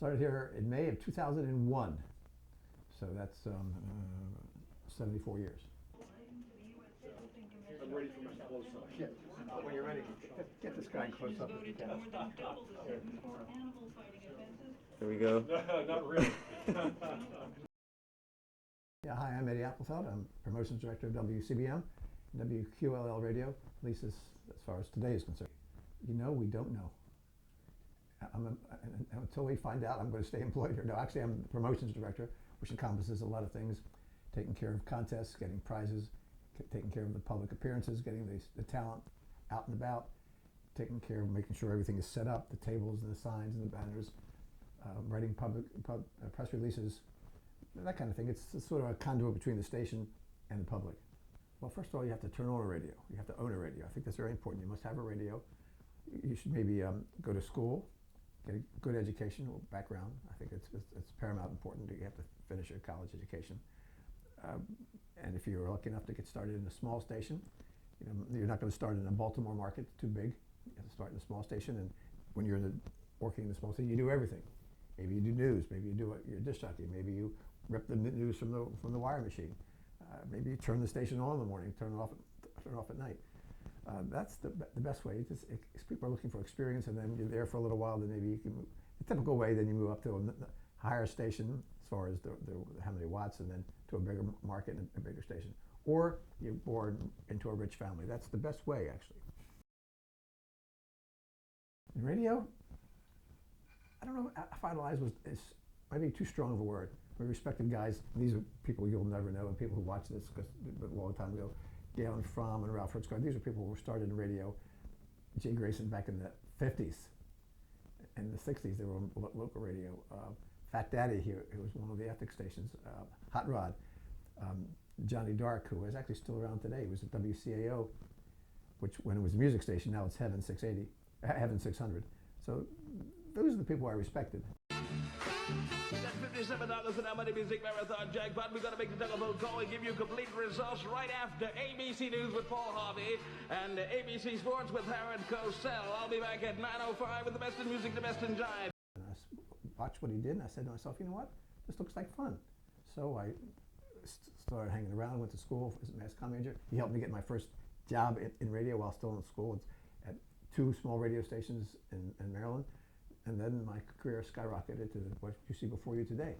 Started here in May of 2001. So that's 74 years. I'm ready for my close-up. Yeah. When you're ready, get this guy close up if you can. There we go. Not really. Yeah, hi, I'm Eddie Appelfeld. I'm Promotions Director of WCBM, WQLL Radio, at least as far as today is concerned. You know, we don't know. Until we find out, I'm going to stay employed here. No, actually, I'm the Promotions Director, which encompasses a lot of things, taking care of contests, getting prizes, taking care of the public appearances, getting the talent out and about, taking care of making sure everything is set up, the tables and the signs and the banners, writing press releases, that kind of thing. It's sort of a conduit between the station and the public. Well, first of all, you have to turn on a radio. You have to own a radio. I think that's very important. You must have a radio. You should maybe go to school, get a good educational background. I think it's paramount important that you have to finish your college education. And if you're lucky enough to get started in a small station, you know, you're not going to start in a Baltimore market, too big. You have to start in a small station, and when you're working in the small station, you do everything. Maybe you do news, maybe you do you're a disc jockey, maybe you rip the news from the wire machine. Maybe you turn the station on in the morning, turn it off at night. That's the best way. People are looking for experience, and then you're there for a little while. Then maybe you can move the typical way. Then you move up to a higher station as far as how many watts, and then to a bigger market and a bigger station. Or you're born into a rich family. That's the best way, actually. In radio, I don't know if idolize is maybe too strong of a word. We respected guys. These are people you'll never know, and people who watch this because a long time ago. Galen Fromm and Ralph Hertzgar. These are people who started in radio. Jay Grayson back in the 50s. In the 60s, they were on local radio. Fat Daddy, who was one of the ethnic stations. Hot Rod. Johnny Dark, who is actually still around today, was at WCAO, which when it was a music station, now it's Heaven 680, Heaven 600. So those are the people I respected. That's $57 an hour music marathon jackpot. We're going to make the telephone call and give you complete results right after ABC News with Paul Harvey and ABC Sports with Harold Cosell. I'll be back at 9:05 with the best in music, the best in jive. And I watched what he did, and I said to myself, you know what? This looks like fun. So I started hanging around, went to school as a mass comm major. He helped me get my first job in radio while still in school. It's at 2 small radio stations in Maryland. And then my career skyrocketed to what you see before you today.